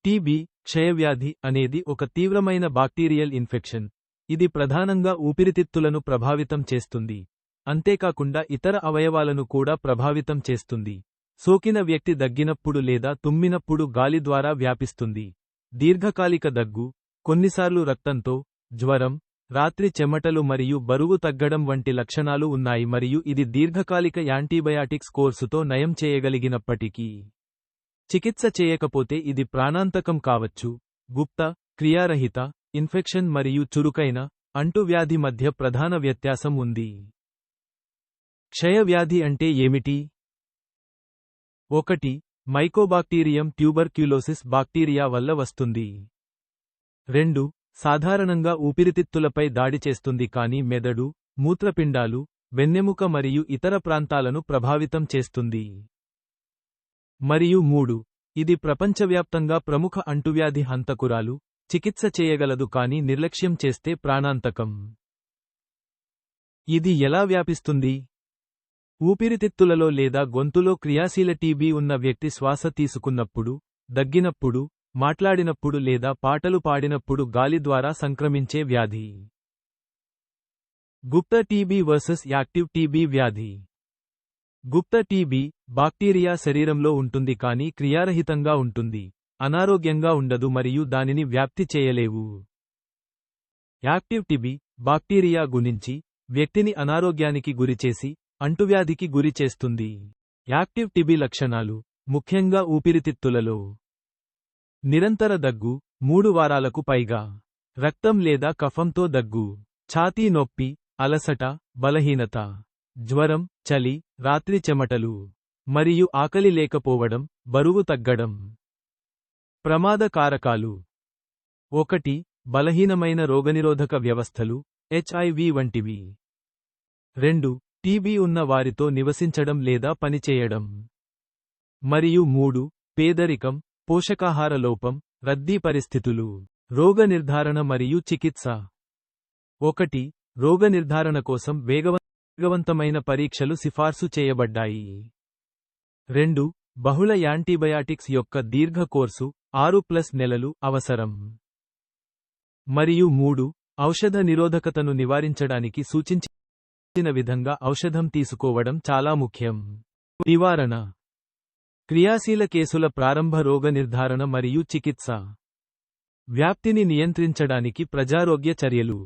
TB, క్షయవ్యాధి అనేది ఒక తీవ్రమైన బాక్టీరియల్ ఇన్ఫెక్షన్. ఇది ప్రధానంగా ఊపిరితిత్తులను ప్రభావితం చేస్తుంది. అంతేకాకుండా ఇతర అవయవాలను కూడా ప్రభావితం చేస్తుంది. సోకిన వ్యక్తి దగ్గినప్పుడు లేదా తుమ్మినప్పుడు గాలి ద్వారా వ్యాపిస్తుంది. దీర్ఘకాలిక దగ్గు, కొన్నిసార్లు రక్తంతో, జ్వరం, రాత్రి చెమటలు మరియు బరువు తగ్గడం వంటి లక్షణాలు ఉన్నాయి మరియు ఇది దీర్ఘకాలిక యాంటీబయాటిక్స్ కోర్సుతో నయం చేయగలిగినప్పటికీ చికిత్స చేయకపోతే ఇది ప్రాణాంతకం కావచ్చు. గుప్త, క్రియారహిత ఇన్ఫెక్షన్ మరియు చురుకైన అంటువ్యాధి మధ్య ప్రధాన వ్యత్యాసం ఉంది. క్షయవ్యాధి అంటే ఏమిటి? 1. మైకోబాక్టీరియం ట్యూబర్క్యులోసిస్ బాక్టీరియా వల్ల వస్తుంది. 2. సాధారణంగా ఊపిరితిత్తులపై దాడి చేస్తుంది కానీ మెదడు, మూత్రపిండాలు, వెన్నెముక మరియు ఇతర ప్రాంతాలను ప్రభావితం చేస్తుంది. మరియు 3. ఇది ప్రపంచవ్యాప్తంగా ప్రముఖ అంటువ్యాధి హంతకురాలు. చికిత్స చేయగలదు కానీ నిర్లక్ష్యం చేస్తే ప్రాణాంతకం. ఇది ఎలా వ్యాపిస్తుంది? ఊపిరితిత్తులలో లేదా గొంతులో క్రియాశీల టీబీ ఉన్న వ్యక్తి శ్వాస తీసుకున్నప్పుడు, దగ్గినప్పుడు, మాట్లాడినప్పుడు లేదా పాటలు పాడినప్పుడు గాలి ద్వారా సంక్రమించే వ్యాధి. గుప్త టీబీ వర్సెస్ యాక్టివ్ టీబీ వ్యాధి. గుప్త టీబీ బాక్టీరియా శరీరంలో ఉంటుంది కానీ క్రియారహితంగా ఉంటుంది, అనారోగ్యంగా ఉండదు మరియు దానిని వ్యాప్తి చేయలేవు. యాక్టివ్ టీబీ బాక్టీరియా గురించి వ్యక్తిని అనారోగ్యానికి గురిచేసి అంటువ్యాధికి గురి చేస్తుంది. యాక్టివ్ టీబీ లక్షణాలు ముఖ్యంగా ఊపిరితిత్తులలో నిరంతర దగ్గు, 3 వారాలకు పైగా, రక్తం లేదా కఫంతో దగ్గు, ఛాతీ నొప్పి, అలసట, బలహీనత, జ్వరం, చలి, రాత్రి చెమటలు, మరియు ఆకలి లేకపోవడం, బరువు తగ్గడం. ప్రమాద కారకాలు. 1. బలహీనమైన రోగనిరోధక వ్యవస్థలు, హెచ్ఐవి వంటివి. 2. టీబీ ఉన్న వారితో నివసించడం లేదా పనిచేయడం. మరియు 3. పేదరికం, పోషకాహార లోపం, రద్దీ పరిస్థితులు. రోగ నిర్ధారణ మరియు చికిత్స. 1. రోగ నిర్ధారణ కోసం వేగవంతమైన పరీక్షలు సిఫార్సు చేయబడ్డాయి. 2. బహుళ యాంటీబయాటిక్స్ యొక్క దీర్ఘ కోర్సు 6+ నెలలు అవసరం. మరియు 3. ఔషధ నిరోధకతను నివారించడానికి సూచించిన విధంగా ఔషధం తీసుకోవడం చాలా ముఖ్యం. నివారణ. క్రియాశీల కేసుల ప్రారంభ రోగ నిర్ధారణ మరియు చికిత్స. వ్యాప్తిని నియంత్రించడానికి ప్రజారోగ్య చర్యలు.